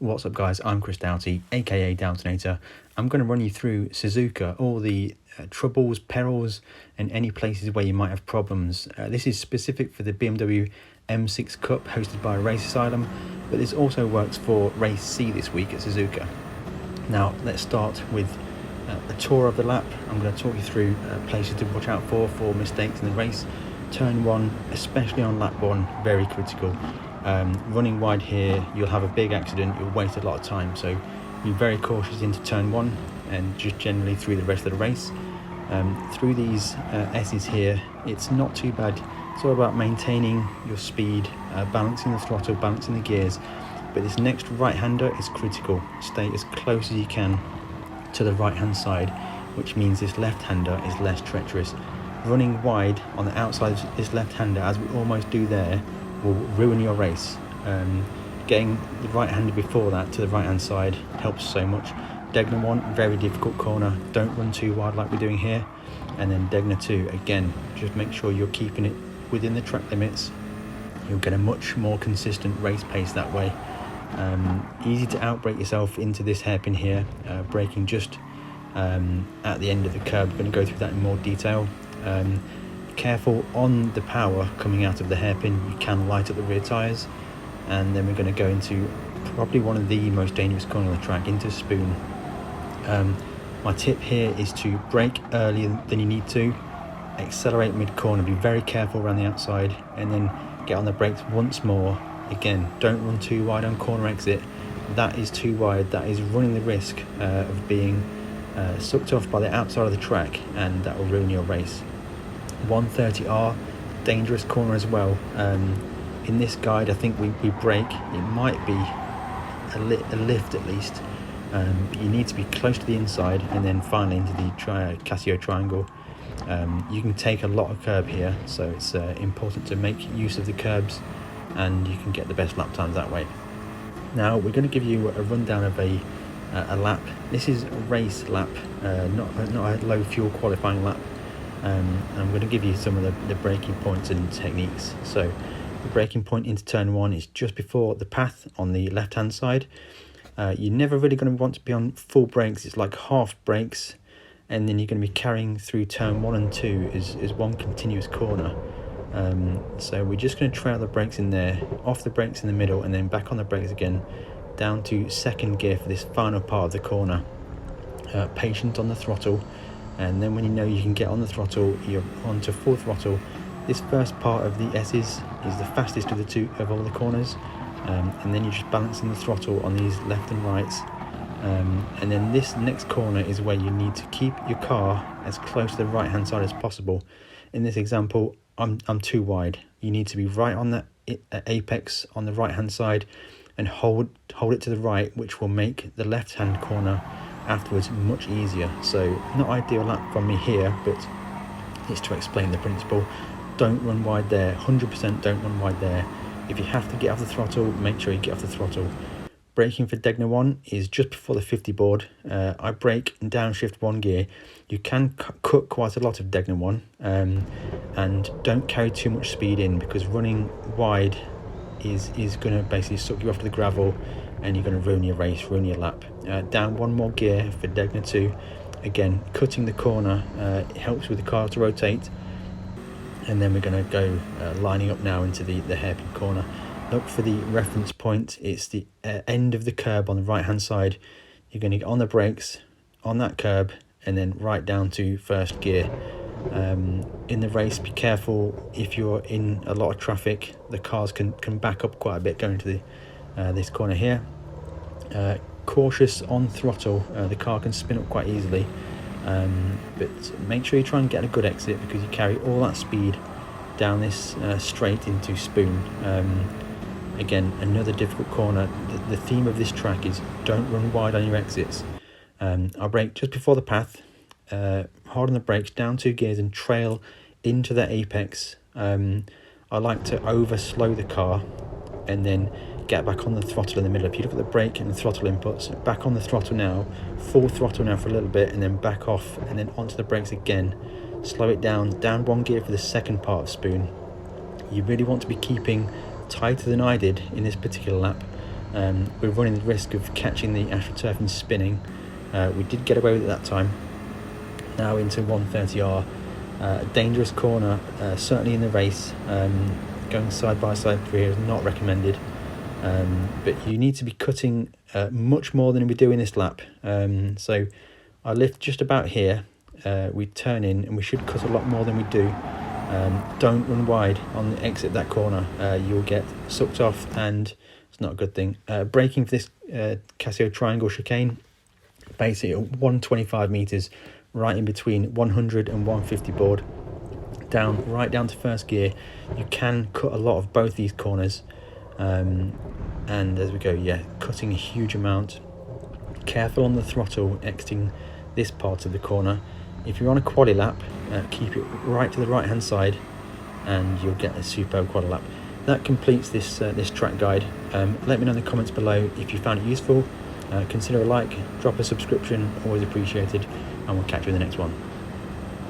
What's up guys, I'm Chris Doughty, aka Doubtinator. I'm going to run you through Suzuka, all the troubles, perils and any places where you might have problems. This is specific for the BMW M6 Cup hosted by Race Asylum, but this also works for Race C this week at Suzuka. Now let's start with a tour of the lap. I'm going to talk you through places to watch out for mistakes in the race. Turn 1, especially on lap 1, very critical. Running wide here, you'll have a big accident, you'll waste a lot of time, so be very cautious into turn 1 and just generally through the rest of the race. Through these S's here, it's not too bad. It's all about maintaining your speed, balancing the throttle, balancing the gears, but this next right-hander is critical. Stay as close as you can to the right-hand side, which means this left-hander is less treacherous. Running wide on the outside of this left-hander, as we almost do there, will ruin your race. Getting the right-hander before that to the right-hand side helps so much. Degner 1, very difficult corner, don't run too wide like we're doing here. And then Degner 2, again, just make sure you're keeping it within the track limits. You'll get a much more consistent race pace that way. Easy to outbrake yourself into this hairpin here, braking just at the end of the curb. I'm going to go through that in more detail. Careful on the power coming out of the hairpin, you can light up the rear tyres, and then we're going to go into probably one of the most dangerous corners of the track, into Spoon. My tip here is to brake earlier than you need to, accelerate mid-corner, be very careful around the outside, and then get on the brakes once more. Again, don't run too wide on corner exit. That is too wide, that is running the risk of being sucked off by the outside of the track, and that will ruin your race. 130R, dangerous corner as well. In this guide I think we brake, it might be a lift at least, but you need to be close to the inside and then finally into the Casio triangle. You can take a lot of curb here, so it's important to make use of the curbs and you can get the best lap times that way. Now we're going to give you a rundown of a lap. This is a race lap, not a low fuel qualifying lap. I'm going to give you some of the braking points and techniques. So the braking point into turn 1 is just before the path on the left hand side. You're never really going to want to be on full brakes, it's like half brakes, and then you're going to be carrying through turn 1 and 2 as one continuous corner. So we're just going to trail the brakes in there, off the brakes in the middle, and then back on the brakes again, down to second gear for this final part of the corner. Patient on the throttle, and then when you know you can get on the throttle, you're on to full throttle. This first part of the S's is the fastest of the two of all the corners, and then you're just balancing the throttle on these left and rights. And then this next corner is where you need to keep your car as close to the right hand side as possible. In this example, I'm too wide. You need to be right on that apex on the right hand side and hold it to the right, which will make the left hand corner afterwards much easier. So not ideal lap from me here, but it's to explain the principle. Don't run wide there, 100% don't run wide there. If you have to get off the throttle, make sure you get off the throttle. Braking for Degner 1 is just before the 50 board. I brake and downshift 1 gear. You can cut quite a lot of Degner 1, and don't carry too much speed in, because running wide is going to basically suck you off to the gravel and you're going to ruin your race, ruin your lap. Down 1 more gear for Degner 2. Again, cutting the corner, it helps with the car to rotate. And then we're going to go lining up now into the hairpin corner. Look for the reference point. It's the end of the curb on the right hand side. You're going to get on the brakes on that curb and then right down to first gear. In the race, be careful if you're in a lot of traffic. The cars can back up quite a bit going to this corner here. Cautious on throttle, the car can spin up quite easily, but make sure you try and get a good exit, because you carry all that speed down this straight into Spoon. Again, another difficult corner. The theme of this track is don't run wide on your exits. I brake just before the path, hard on the brakes, down 2 gears and trail into the apex. I like to over slow the car and then get back on the throttle in the middle. If you look at the brake and the throttle inputs, back on the throttle now, full throttle now for a little bit, and then back off and then onto the brakes again. Slow it down 1 gear for the second part of Spoon. You really want to be keeping tighter than I did in this particular lap. we're running the risk of catching the AstroTurf and spinning. We did get away with it that time. Now into 130R, a dangerous corner, certainly in the race. Going side by side through here is not recommended, but you need to be cutting much more than we do in this lap. So I lift just about here, we turn in and we should cut a lot more than we do. Don't run wide on the exit of that corner, you'll get sucked off and it's not a good thing. Braking for this Casio triangle chicane, basically at 125 meters, right in between 100 and 150 board, right down to first gear. You can cut a lot of both these corners, and as we go, yeah, cutting a huge amount. Careful on the throttle exiting this part of the corner. If you're on a quali lap, keep it right to the right hand side and you'll get a superb quali lap. That completes this track guide. Let me know in the comments below if you found it useful. Consider a like, drop a subscription, always appreciated, and we'll catch you in the next one.